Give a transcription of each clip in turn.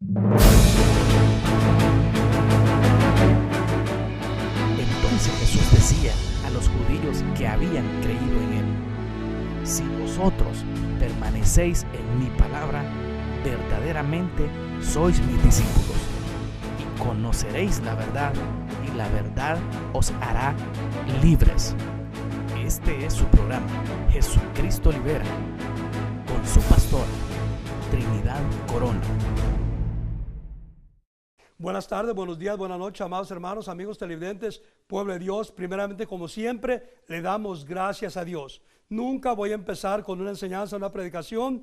Entonces Jesús decía a los judíos que habían creído en él: si vosotros permanecéis en mi palabra, verdaderamente sois mis discípulos, y conoceréis la verdad, y la verdad os hará libres. Este es su programa, Jesucristo Libera, con su pastor, Trinidad Corona. Buenas tardes, buenos días, buenas noches, amados hermanos, amigos televidentes, pueblo de Dios. Primeramente, como siempre, le damos gracias a Dios. Nunca voy a empezar con una enseñanza, una predicación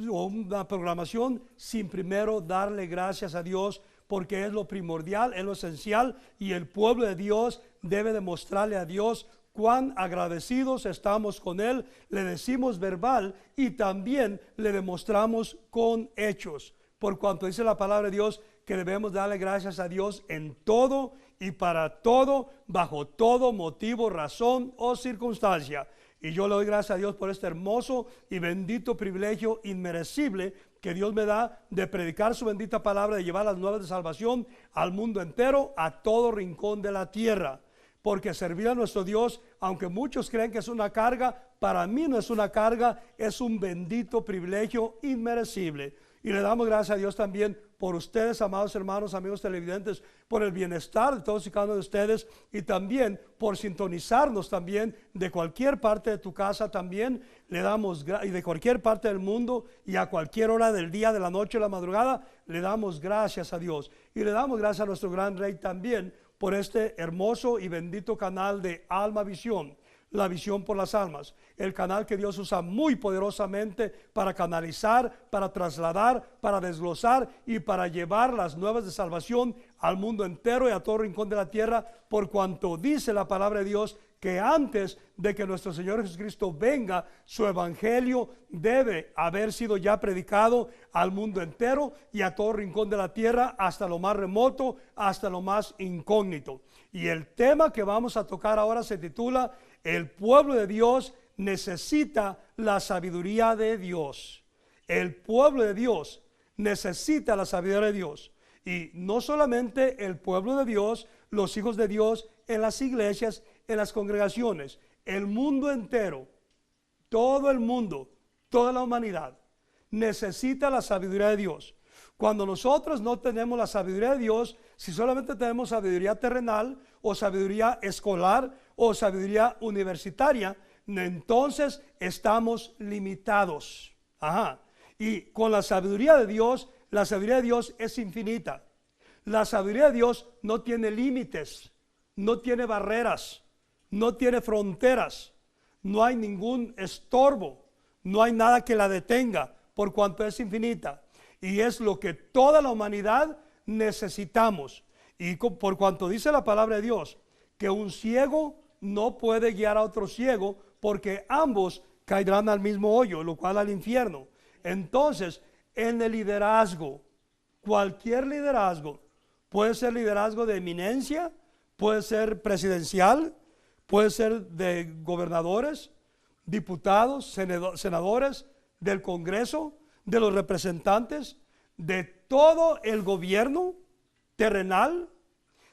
o una programación sin primero darle gracias a Dios, porque es lo primordial, es lo esencial, y el pueblo de Dios debe demostrarle a Dios cuán agradecidos estamos con Él. Le decimos verbal y también le demostramos con hechos, por cuanto dice la palabra de Dios que debemos darle gracias a Dios en todo y para todo, bajo todo motivo, razón o circunstancia. Y yo le doy gracias a Dios por este hermoso y bendito privilegio inmerecible que Dios me da de predicar su bendita palabra, de llevar las nuevas de salvación al mundo entero, a todo rincón de la tierra. Porque servir a nuestro Dios, aunque muchos creen que es una carga, para mí no es una carga, es un bendito privilegio inmerecible. Y le damos gracias a Dios también por ustedes, amados hermanos, amigos televidentes, por el bienestar de todos y cada uno de ustedes, y también por sintonizarnos también de cualquier parte de tu casa. También le damos, y de cualquier parte del mundo, y a cualquier hora del día, de la noche, de la madrugada, le damos gracias a Dios. Y le damos gracias a nuestro gran Rey también por este hermoso y bendito canal de Alma Visión, la visión por las almas, el canal que Dios usa muy poderosamente para canalizar, para trasladar, para desglosar y para llevar las nuevas de salvación al mundo entero y a todo rincón de la tierra, por cuanto dice la palabra de Dios que antes de que nuestro Señor Jesucristo venga, su evangelio debe haber sido ya predicado al mundo entero y a todo rincón de la tierra, hasta lo más remoto, hasta lo más incógnito. Y el tema que vamos a tocar ahora se titula: el pueblo de Dios necesita la sabiduría de Dios. El pueblo de Dios necesita la sabiduría de Dios. Y no solamente el pueblo de Dios, los hijos de Dios en las iglesias, en las congregaciones, el mundo entero, todo el mundo, toda la humanidad necesita la sabiduría de Dios. Cuando nosotros no tenemos la sabiduría de Dios, si solamente tenemos sabiduría terrenal o sabiduría escolar o sabiduría universitaria, entonces estamos limitados. Y con la sabiduría de Dios, la sabiduría de Dios es infinita. La sabiduría de Dios no tiene límites, no tiene barreras, no tiene fronteras, no hay ningún estorbo, no hay nada que la detenga, por cuanto es infinita. Y es lo que toda la humanidad necesitamos. Y por cuanto dice la palabra de Dios que un ciego no puede guiar a otro ciego, porque ambos caerán al mismo hoyo, lo cual al infierno. Entonces, en el liderazgo, cualquier liderazgo, puede ser liderazgo de eminencia, puede ser presidencial, puede ser de gobernadores, diputados, senadores, del Congreso, de los representantes, de todo el gobierno terrenal,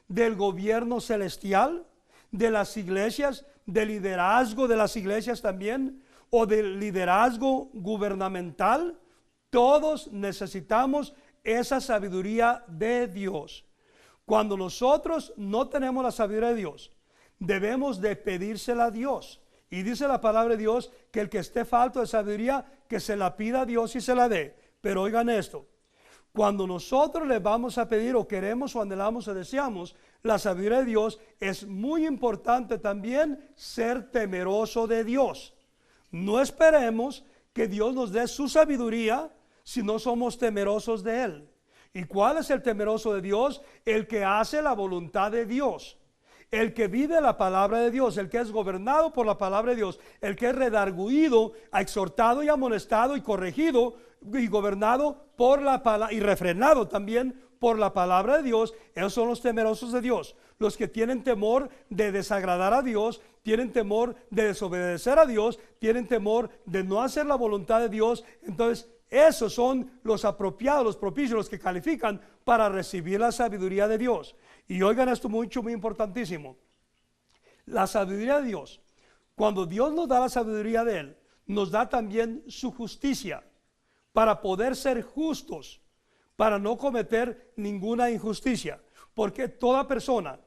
del gobierno celestial, de las iglesias, del liderazgo de las iglesias también, o del liderazgo gubernamental. Todos necesitamos esa sabiduría de Dios. Cuando nosotros no tenemos la sabiduría de Dios, debemos de pedírsela a Dios. Y dice la palabra de Dios que el que esté falto de sabiduría, que se la pida a Dios y se la dé. Pero oigan esto: cuando nosotros le vamos a pedir, o queremos o anhelamos o deseamos la sabiduría de Dios, es muy importante también ser temeroso de Dios. No esperemos que Dios nos dé su sabiduría si no somos temerosos de Él. ¿Y cuál es el temeroso de Dios? El que hace la voluntad de Dios, el que vive la palabra de Dios, el que es gobernado por la palabra de Dios, el que es redarguido, exhortado y amonestado y corregido y gobernado por la palabra y refrenado también por la palabra de Dios. Esos son los temerosos de Dios, los que tienen temor de desagradar a Dios, tienen temor de desobedecer a Dios, tienen temor de no hacer la voluntad de Dios. Entonces esos son los apropiados, los propicios, los que califican para recibir la sabiduría de Dios. Y oigan esto mucho, muy importantísimo. La sabiduría de Dios, cuando Dios nos da la sabiduría de Él, nos da también su justicia para poder ser justos, para no cometer ninguna injusticia. Porque toda persona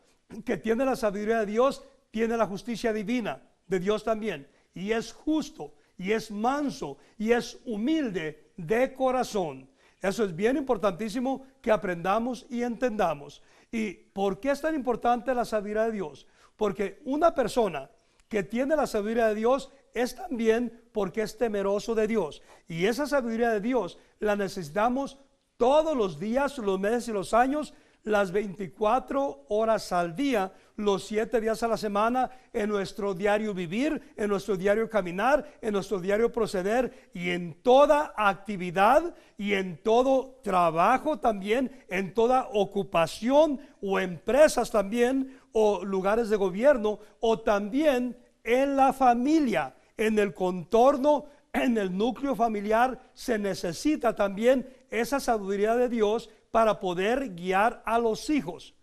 que tiene la sabiduría de Dios tiene la justicia divina de Dios también. Y es justo, y es manso, y es humilde de corazón. Eso es bien importantísimo que aprendamos y entendamos. ¿Y por qué es tan importante la sabiduría de Dios? Porque una persona que tiene la sabiduría de Dios es también porque es temeroso de Dios. Y esa sabiduría de Dios la necesitamos todos los días, los meses y los años, las 24 horas al día, los 7 días a la semana, en nuestro diario vivir, en nuestro diario caminar, en nuestro diario proceder, y en toda actividad y en todo trabajo también, en toda ocupación o empresas también, o lugares de gobierno, o también en la familia, en el contorno, en el núcleo familiar. Se necesita también esa sabiduría de Dios para poder guiar a los hijos,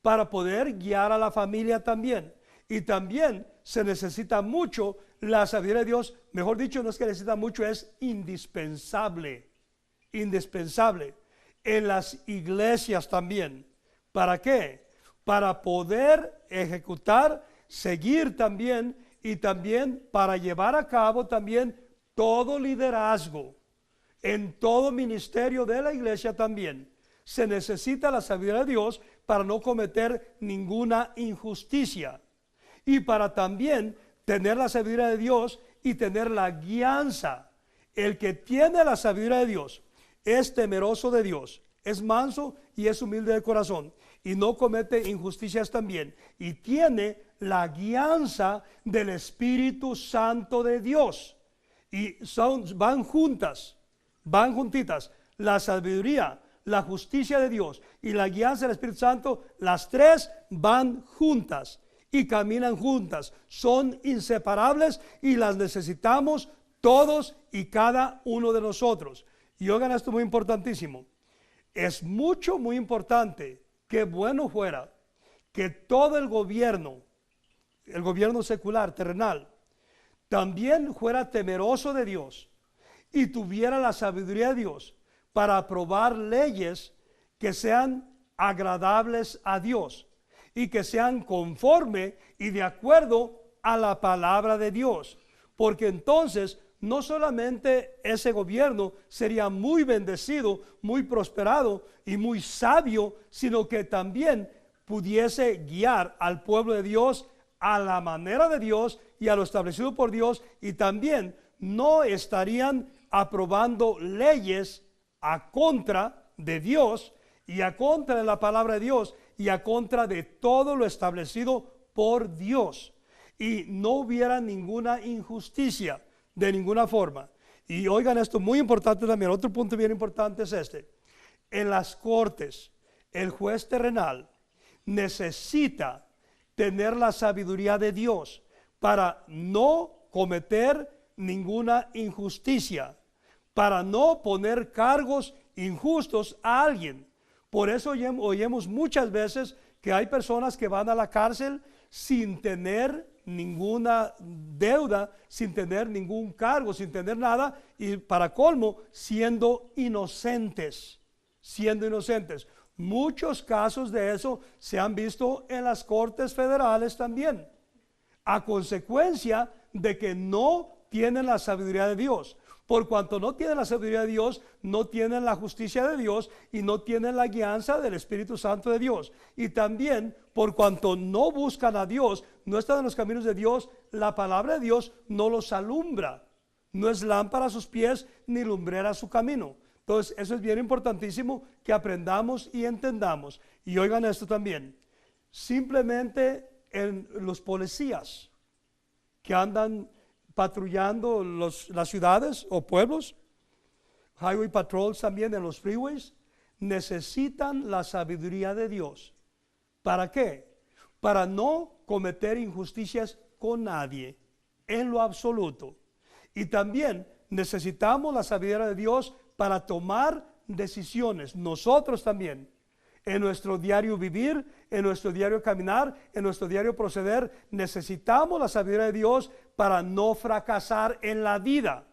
para poder guiar a la familia también. Y también se necesita mucho la sabiduría de Dios. Mejor dicho, no es que necesita mucho, es indispensable. Indispensable en las iglesias también. ¿Para qué? Para poder ejecutar, seguir también, y también para llevar a cabo también todo liderazgo en todo ministerio de la iglesia también. Se necesita la sabiduría de Dios para no cometer ninguna injusticia, y para también tener la sabiduría de Dios y tener la guianza. El que tiene la sabiduría de Dios es temeroso de Dios, es manso y es humilde de corazón, y no comete injusticias también, y tiene la guianza del Espíritu Santo de Dios. Y van juntas, van juntitas, la sabiduría, la justicia de Dios y la guianza del Espíritu Santo. Las tres van juntas y caminan juntas, son inseparables, y las necesitamos todos y cada uno de nosotros. Y oigan esto muy importantísimo, es muy importante. Qué bueno fuera que todo el gobierno secular, terrenal, también fuera temeroso de Dios y tuviera la sabiduría de Dios para aprobar leyes que sean agradables a Dios y que sean conforme y de acuerdo a la palabra de Dios. Porque entonces no solamente ese gobierno sería muy bendecido, muy prosperado y muy sabio, sino que también pudiese guiar al pueblo de Dios a la manera de Dios y a lo establecido por Dios, y también no estarían aprobando leyes a contra de Dios y a contra de la palabra de Dios y a contra de todo lo establecido por Dios, y no hubiera ninguna injusticia de ninguna forma. Y oigan esto muy importante también, otro punto bien importante es este: en las cortes el juez terrenal necesita tener la sabiduría de Dios para no cometer ninguna injusticia, para no poner cargos injustos a alguien. Por eso oímos muchas veces que hay personas que van a la cárcel sin tener ninguna deuda, sin tener ningún cargo, sin tener nada, y para colmo, siendo inocentes. Muchos casos de eso se han visto en las cortes federales también, a consecuencia de que no tienen la sabiduría de Dios. Por cuanto no tienen la sabiduría de Dios, no tienen la justicia de Dios y no tienen la guianza del Espíritu Santo de Dios. Y también por cuanto no buscan a Dios, no están en los caminos de Dios, la palabra de Dios no los alumbra. No es lámpara a sus pies ni lumbrera a su camino. Entonces eso es bien importantísimo que aprendamos y entendamos. Y oigan esto también, simplemente en los policías que andan patrullando las ciudades o pueblos, highway patrols también en los freeways, necesitan la sabiduría de Dios. ¿Para qué? Para no cometer injusticias con nadie en lo absoluto. Y también necesitamos la sabiduría de Dios para tomar decisiones. Nosotros también, en nuestro diario vivir, en nuestro diario caminar, en nuestro diario proceder, necesitamos la sabiduría de Dios para no fracasar en la vida,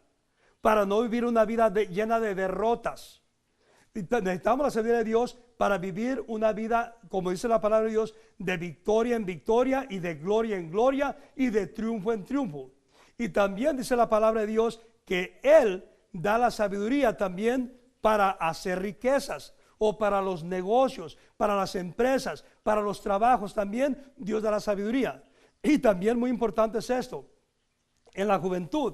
para no vivir una vida llena de derrotas. Necesitamos la sabiduría de Dios para vivir una vida, como dice la palabra de Dios, de victoria en victoria y de gloria en gloria y de triunfo en triunfo. Y también dice la palabra de Dios que Él da la sabiduría también para hacer riquezas, o para los negocios, para las empresas, para los trabajos. También Dios da la sabiduría. Y también muy importante es esto: en la juventud,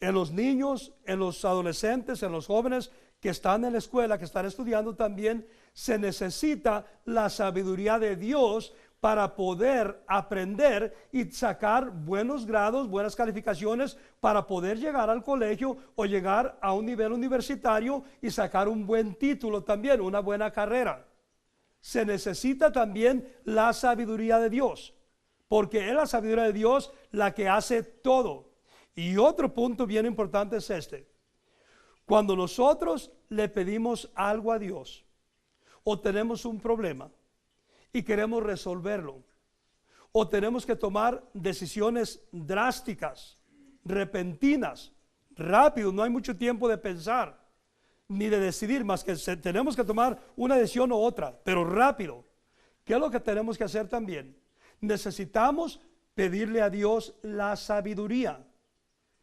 en los niños, en los adolescentes, en los jóvenes que están en la escuela, que están estudiando, también se necesita la sabiduría de Dios para poder aprender y sacar buenos grados, buenas calificaciones, para poder llegar al colegio o llegar a un nivel universitario y sacar un buen título también, una buena carrera. Se necesita también la sabiduría de Dios, porque es la sabiduría de Dios la que hace todo. Y otro punto bien importante es este: cuando nosotros le pedimos algo a Dios o tenemos un problema y queremos resolverlo, o tenemos que tomar decisiones drásticas, repentinas, rápido, no hay mucho tiempo de pensar ni de decidir, más que tenemos que tomar una decisión u otra, pero rápido. ¿Qué es lo que tenemos que hacer también? Necesitamos pedirle a Dios la sabiduría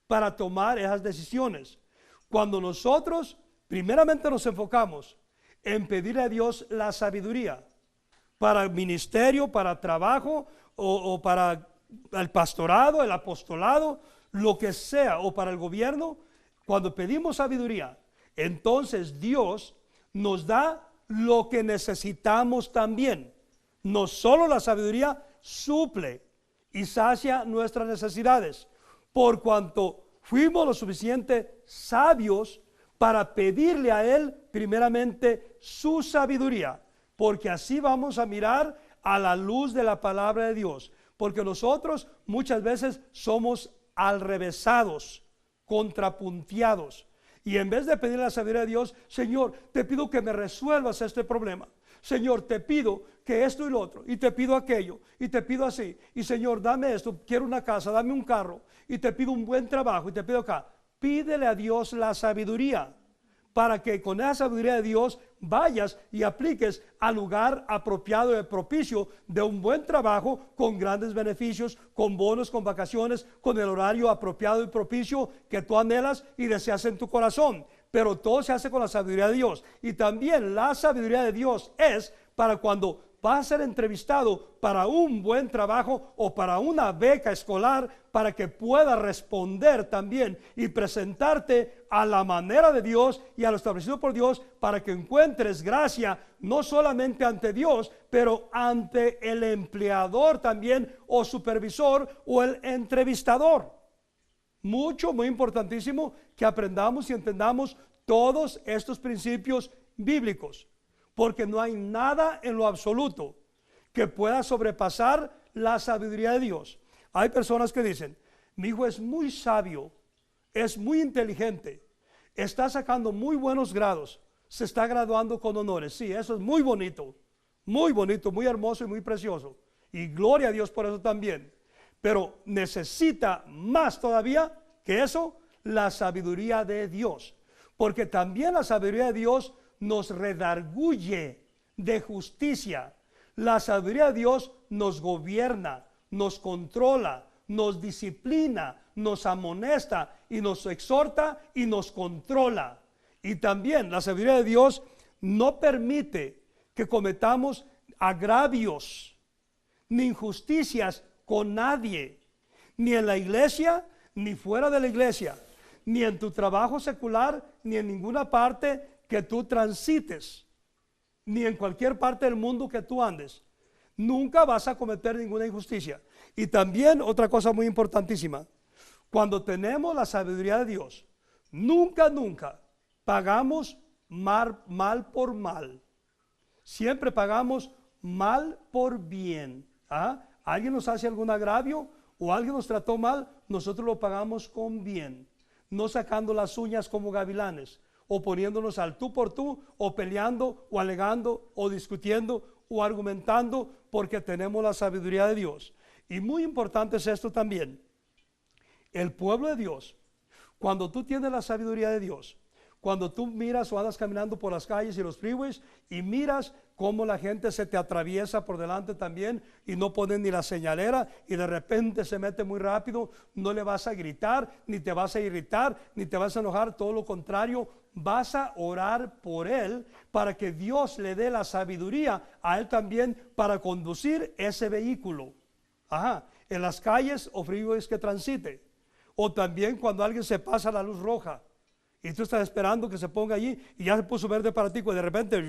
para tomar esas decisiones. Cuando nosotros primeramente nos enfocamos en pedirle a Dios la sabiduría para el ministerio, para trabajo, o para el pastorado, el apostolado, lo que sea, o para el gobierno, cuando pedimos sabiduría, entonces Dios nos da lo que necesitamos también. No solo la sabiduría suple y sacia nuestras necesidades, por cuanto fuimos lo suficiente sabios para pedirle a Él primeramente su sabiduría, porque así vamos a mirar a la luz de la palabra de Dios, porque nosotros muchas veces somos alrevesados, contrapunteados, y en vez de pedir la sabiduría de Dios: Señor, te pido que me resuelvas este problema, Señor, te pido que esto y lo otro, y te pido aquello, y te pido así, y Señor, dame esto, quiero una casa, dame un carro, y te pido un buen trabajo, y te pido acá. Pídele a Dios la sabiduría, para que con esa sabiduría de Dios vayas y apliques al lugar apropiado y propicio de un buen trabajo, con grandes beneficios, con bonos, con vacaciones, con el horario apropiado y propicio que tú anhelas y deseas en tu corazón. Pero todo se hace con la sabiduría de Dios. Y también la sabiduría de Dios es para cuando vas a ser entrevistado para un buen trabajo o para una beca escolar, para que puedas responder también y presentarte a la manera de Dios y a lo establecido por Dios, para que encuentres gracia no solamente ante Dios, pero ante el empleador también, o supervisor, o el entrevistador. Muy importantísimo que aprendamos y entendamos todos estos principios bíblicos, porque no hay nada en lo absoluto que pueda sobrepasar la sabiduría de Dios. Hay personas que dicen: mi hijo es muy sabio, es muy inteligente, está sacando muy buenos grados, se está graduando con honores. Sí, eso es muy bonito, muy hermoso y muy precioso, y gloria a Dios por eso también. Pero necesita más todavía que eso, la sabiduría de Dios, porque también la sabiduría de Dios nos redarguye de justicia. La sabiduría de Dios nos gobierna, nos controla, nos disciplina, nos amonesta y nos exhorta y nos controla. Y también la sabiduría de Dios no permite que cometamos agravios ni injusticias con nadie, ni en la iglesia, ni fuera de la iglesia, ni en tu trabajo secular, ni en ninguna parte que tú transites, ni en cualquier parte del mundo que tú andes. Nunca vas a cometer ninguna injusticia. Y también otra cosa muy importantísima: cuando tenemos la sabiduría de Dios, nunca pagamos mal por mal. Siempre pagamos mal por bien. Alguien nos hace algún agravio o alguien nos trató mal, nosotros lo pagamos con bien, no sacando las uñas como gavilanes, o poniéndonos al tú por tú, o peleando, o alegando, o discutiendo, o argumentando, porque tenemos la sabiduría de Dios. Y muy importante es esto también. El pueblo de Dios, cuando tú tienes la sabiduría de Dios, cuando tú miras o andas caminando por las calles y los freeways y miras cómo la gente se te atraviesa por delante también y no ponen ni la señalera y de repente se mete muy rápido, no le vas a gritar, ni te vas a irritar, ni te vas a enojar, todo lo contrario, vas a orar por él para que Dios le dé la sabiduría a él también para conducir ese vehículo. En las calles o freeways que transite, o también cuando alguien se pasa la luz roja y tú estás esperando que se ponga allí y ya se puso verde para ti, pues de repente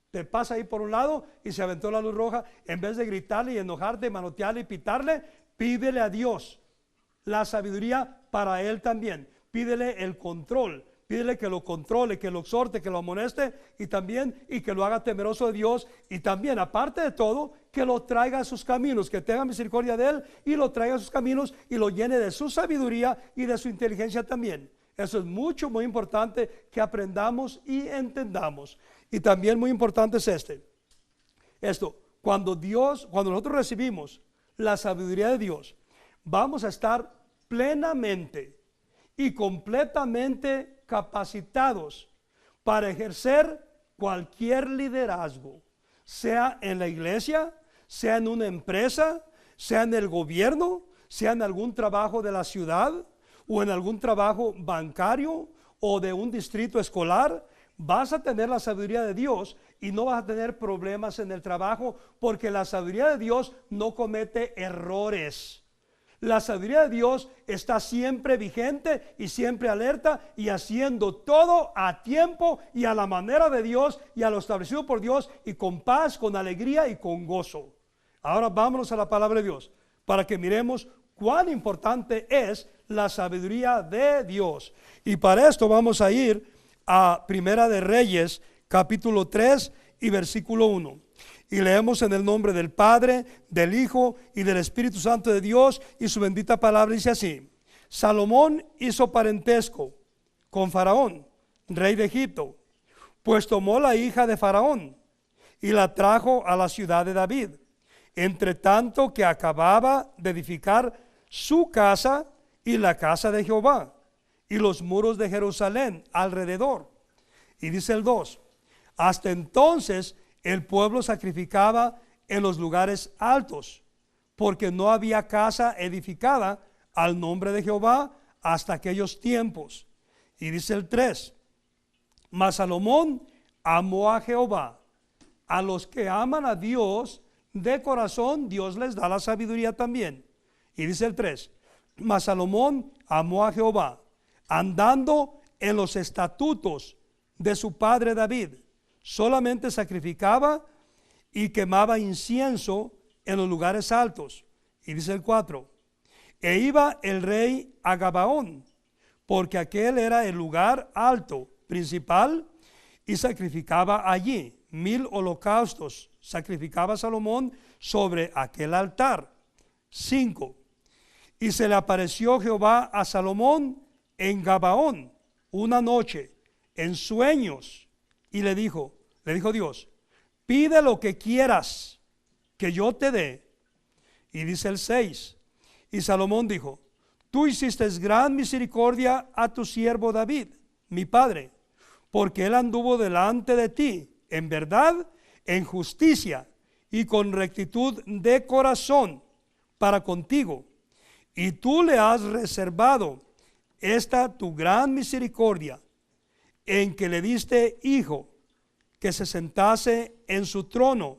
te pasa ahí por un lado y se aventó la luz roja. En vez de gritarle y enojarte, manotearle y pitarle, pídele a Dios la sabiduría para él también. Pídele el control, pídele que lo controle, que lo exhorte, que lo amoneste y también y que lo haga temeroso de Dios y también, aparte de todo, que lo traiga a sus caminos, que tenga misericordia de él y lo traiga a sus caminos y lo llene de su sabiduría y de su inteligencia también. Eso es muy importante que aprendamos y entendamos. Y también muy importante es esto, cuando nosotros recibimos la sabiduría de Dios, vamos a estar plenamente y completamente capacitados para ejercer cualquier liderazgo, sea en la iglesia, sea en una empresa, sea en el gobierno, sea en algún trabajo de la ciudad o en algún trabajo bancario o de un distrito escolar. Vas a tener la sabiduría de Dios y no vas a tener problemas en el trabajo, porque la sabiduría de Dios no comete errores. La sabiduría de Dios está siempre vigente y siempre alerta y haciendo todo a tiempo y a la manera de Dios y a lo establecido por Dios y con paz, con alegría y con gozo. Ahora vámonos a la palabra de Dios para que miremos cuán importante es la sabiduría de Dios. Y para esto vamos a ir a Primera de Reyes, capítulo 3 y versículo 1. Y leemos en el nombre del Padre, del Hijo y del Espíritu Santo de Dios, y su bendita palabra dice así: Salomón hizo parentesco con Faraón, rey de Egipto, pues tomó la hija de Faraón y la trajo a la ciudad de David, entre tanto que acababa de edificar su casa y la casa de Jehová y los muros de Jerusalén alrededor. Y dice el 2: hasta entonces el pueblo sacrificaba en los lugares altos, porque no había casa edificada al nombre de Jehová hasta aquellos tiempos. Y dice el 3: mas Salomón amó a Jehová. A los que aman a Dios de corazón, Dios les da la sabiduría también. Y dice el 3: mas Salomón amó a Jehová, andando en los estatutos de su padre David. Solamente sacrificaba y quemaba incienso en los lugares altos. Y dice el 4: e iba el rey a Gabaón, porque aquel era el lugar alto principal, y sacrificaba allí 1000 holocaustos. Sacrificaba Salomón sobre aquel altar. 5: y se le apareció Jehová a Salomón en Gabaón una noche en sueños, y le dijo Dios: pide lo que quieras que yo te dé. Y dice el 6: y Salomón dijo: tú hiciste gran misericordia a tu siervo David, mi padre, porque él anduvo delante de ti en verdad, en justicia y con rectitud de corazón para contigo, y tú le has reservado esta tu gran misericordia, en que le diste hijo que se sentase en su trono,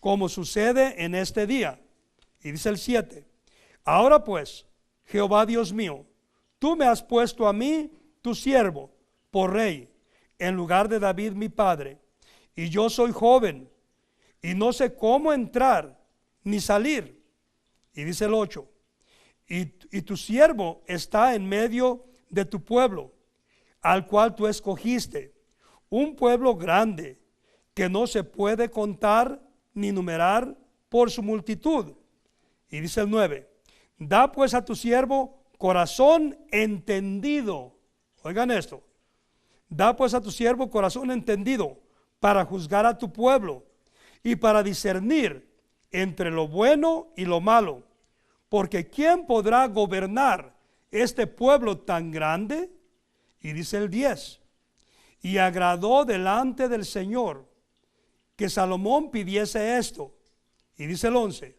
como sucede en este día. Y dice el 7: ahora pues, Jehová Dios mío, tú me has puesto a mí, tu siervo, por rey, en lugar de David mi padre, y yo soy joven, y no sé cómo entrar ni salir. Y dice el 8: y tu siervo está en medio de tu pueblo, al cual tú escogiste, un pueblo grande, que no se puede contar ni numerar por su multitud. Y dice el 9: da pues a tu siervo corazón entendido. Oigan esto: Da pues a tu siervo corazón entendido para juzgar a tu pueblo y para discernir entre lo bueno y lo malo. Porque ¿quién podrá gobernar este pueblo tan grande? Y dice el 10. Y agradó delante del Señor que Salomón pidiese esto. Y dice el 11.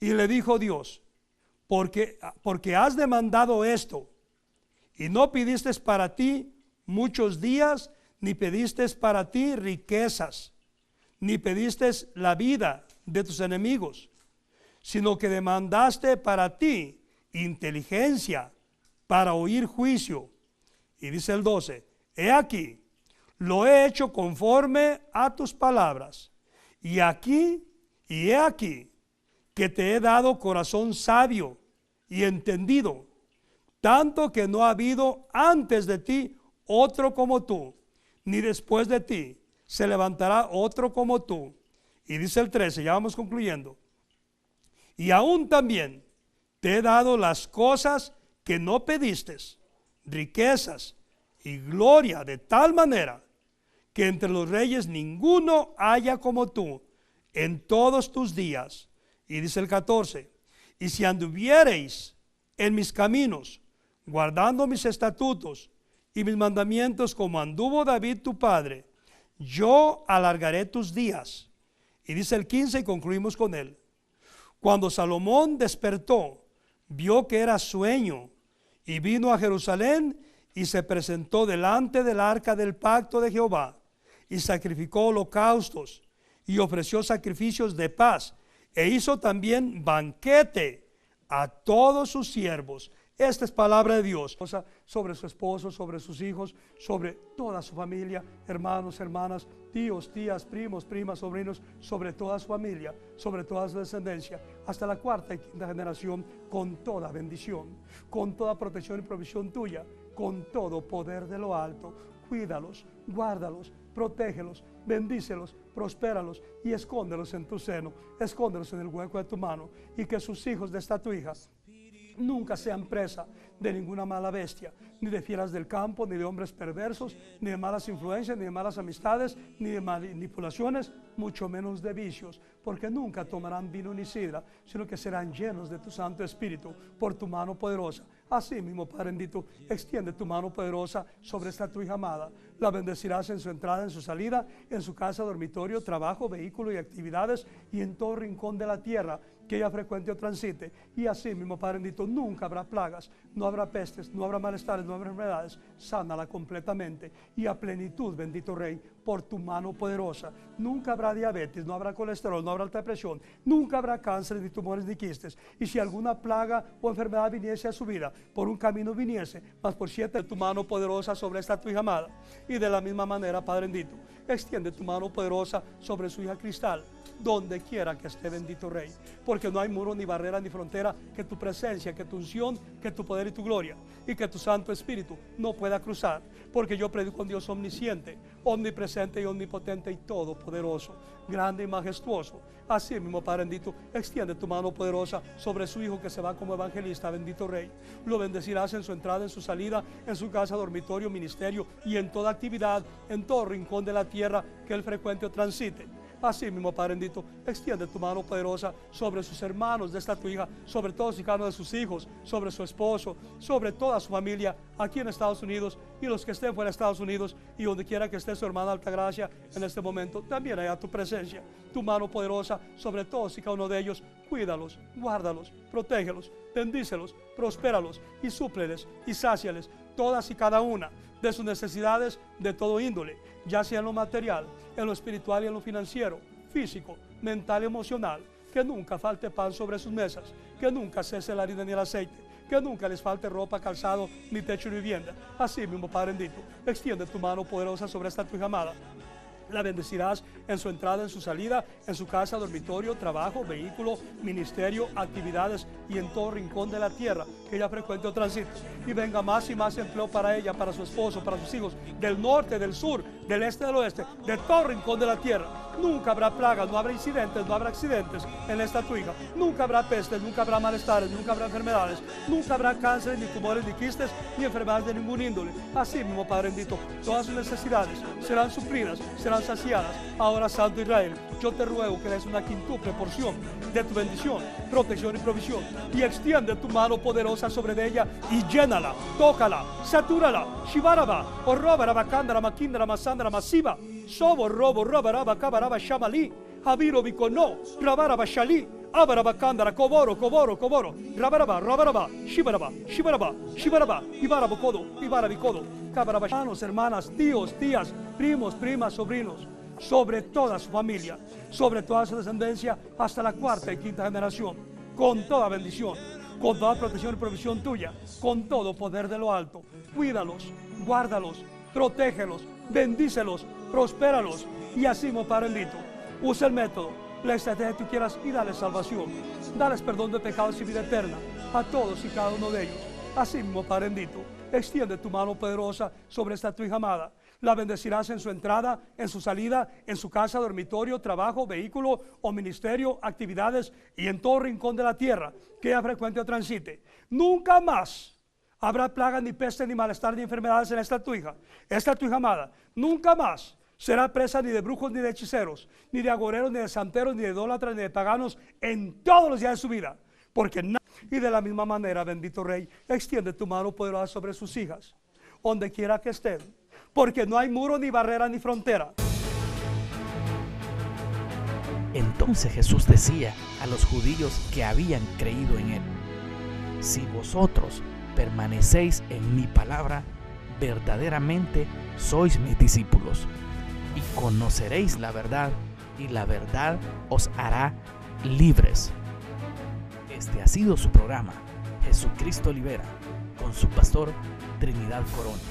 Y le dijo Dios, porque has demandado esto, y no pidiste para ti muchos días, ni pediste para ti riquezas, ni pediste la vida de tus enemigos, sino que demandaste para ti inteligencia para oír juicio. Y dice el 12, he aquí, lo he hecho conforme a tus palabras, y he aquí, que te he dado corazón sabio y entendido, tanto que no ha habido antes de ti otro como tú, ni después de ti se levantará otro como tú. Y dice el 13, ya vamos concluyendo. Y aún también te he dado las cosas que no pediste, riquezas y gloria, de tal manera que entre los reyes ninguno haya como tú en todos tus días. Y dice el 14, y si anduviereis en mis caminos, guardando mis estatutos y mis mandamientos como anduvo David tu padre, yo alargaré tus días. Y dice el 15 y concluimos con él. Cuando Salomón despertó, vio que era sueño, y vino a Jerusalén y se presentó delante del arca del pacto de Jehová, y sacrificó holocaustos y ofreció sacrificios de paz, e hizo también banquete a todos sus siervos. Esta es palabra de Dios sobre su esposo, sobre sus hijos, sobre toda su familia, hermanos, hermanas, tíos, tías, primos, primas, sobrinos, sobre toda su familia, sobre toda su descendencia, hasta la cuarta y quinta generación, con toda bendición, con toda protección y provisión tuya, con todo poder de lo alto. Cuídalos, guárdalos, protégelos, bendícelos, prospéralos y escóndelos en tu seno, escóndelos en el hueco de tu mano, y que sus hijos de esta tu hija nunca sean presa de ninguna mala bestia, ni de fieras del campo, ni de hombres perversos, ni de malas influencias, ni de malas amistades, ni de manipulaciones, mucho menos de vicios, porque nunca tomarán vino ni sidra, sino que serán llenos de tu Santo Espíritu por tu mano poderosa. Así mismo, Padre bendito, extiende tu mano poderosa sobre esta tu hija amada. La bendecirás en su entrada, en su salida, en su casa, dormitorio, trabajo, vehículo y actividades, y en todo rincón de la tierra que ella frecuente o transite. Y así mismo, Padre bendito, nunca habrá plagas, no habrá pestes, no habrá malestares, no habrá enfermedades. Sánala completamente y a plenitud, bendito Rey, por tu mano poderosa. Nunca habrá diabetes, no habrá colesterol, no habrá alta presión, nunca habrá cáncer, ni tumores, ni quistes. Y si alguna plaga o enfermedad viniese a su vida, por un camino viniese, mas por 7 de tu mano poderosa sobre esta tu hija amada. Y de la misma manera, Padre bendito, extiende tu mano poderosa sobre su hija Cristal, donde quiera que esté, bendito Rey, porque no hay muro, ni barrera, ni frontera que tu presencia, que tu unción, que tu poder y tu gloria, y que tu Santo Espíritu no pueda cruzar, porque yo predico un Dios omnisciente, omnipresente y omnipotente y todopoderoso, grande y majestuoso. Así mismo, Padre bendito, extiende tu mano poderosa sobre su hijo que se va como evangelista, bendito Rey. Lo bendecirás en su entrada, en su salida, en su casa, dormitorio, ministerio y en toda actividad, en todo rincón de la tierra que él frecuente o transite. Así mismo, Padre bendito, extiende tu mano poderosa sobre sus hermanos de esta tu hija, sobre todos y cada uno de sus hijos, sobre su esposo, sobre toda su familia aquí en Estados Unidos y los que estén fuera de Estados Unidos, y donde quiera que esté su hermana Altagracia en este momento, también haya tu presencia, tu mano poderosa sobre todos y cada uno de ellos. Cuídalos, guárdalos, protégelos, bendícelos, prospéralos y súpleles y sáciales todas y cada una de sus necesidades de todo índole, ya sea en lo material, en lo espiritual y en lo financiero, físico, mental y emocional. Que nunca falte pan sobre sus mesas, que nunca cese la harina ni el aceite, que nunca les falte ropa, calzado, ni techo ni vivienda. Así mismo, Padre bendito, extiende tu mano poderosa sobre esta tu hija amada, La bendecirás en su entrada, en su salida, en su casa, dormitorio, trabajo, vehículo, ministerio, actividades y en todo rincón de la tierra que ella frecuente o transite. Y venga más y más empleo para ella, para su esposo, para sus hijos, del norte, del sur, del este, del oeste, de todo rincón de la tierra. Nunca habrá plagas, no habrá incidentes, no habrá accidentes en esta tu hija. Nunca habrá pestes, nunca habrá malestares, nunca habrá enfermedades, nunca habrá cánceres, ni tumores, ni quistes, ni enfermedades de ningún índole. Así mismo, Padre bendito, todas sus necesidades serán suplidas, serán saciadas. Ahora, Santo Israel, yo te ruego que des una quintuple porción de tu bendición, protección y provisión, y extiende tu mano poderosa sobre ella y llénala, tócala, satúrala, shivaraba, o robaraba, cándara, maquindara, masandra, masiva, sobo, robo, robaraba, cabaraba, shamali, habiro, bicono, rabaraba, shali, abaraba, cándara, coboro, rabaraba, shibaraba, ibaraba, codo, cabaraba, hermanos, hermanas, tíos, tías, primos, primas, sobrinos, sobre toda su familia, sobre toda su descendencia, hasta la cuarta y quinta generación, con toda bendición, con toda protección y provisión tuya, con todo poder de lo alto. Cuídalos, guárdalos, protégelos, bendícelos, prospéralos, y así, mi Padre bendito, usa el método, la estrategia que tú quieras y dale salvación, dales perdón de pecados y vida eterna a todos y cada uno de ellos. Así mismo, Padre bendito, extiende tu mano poderosa sobre esta tu hija amada. La bendecirás en su entrada, en su salida, en su casa, dormitorio, trabajo, vehículo o ministerio, actividades y en todo rincón de la tierra que ella frecuente o transite. Nunca más habrá plagas, ni peste, ni malestar, ni enfermedades en esta tu hija amada. Nunca más será presa ni de brujos, ni de hechiceros, ni de agoreros, ni de santeros, ni de idólatras, ni de paganos en todos los días de su vida. Porque y de la misma manera, bendito Rey, extiende tu mano poderosa sobre sus hijas, donde quiera que estén, porque no hay muro, ni barrera, ni frontera. Entonces Jesús decía a los judíos que habían creído en él: si vosotros permanecéis en mi palabra, verdaderamente sois mis discípulos, y conoceréis la verdad, y la verdad os hará libres. Este ha sido su programa, Jesucristo Libera, con su pastor Trinidad Corona.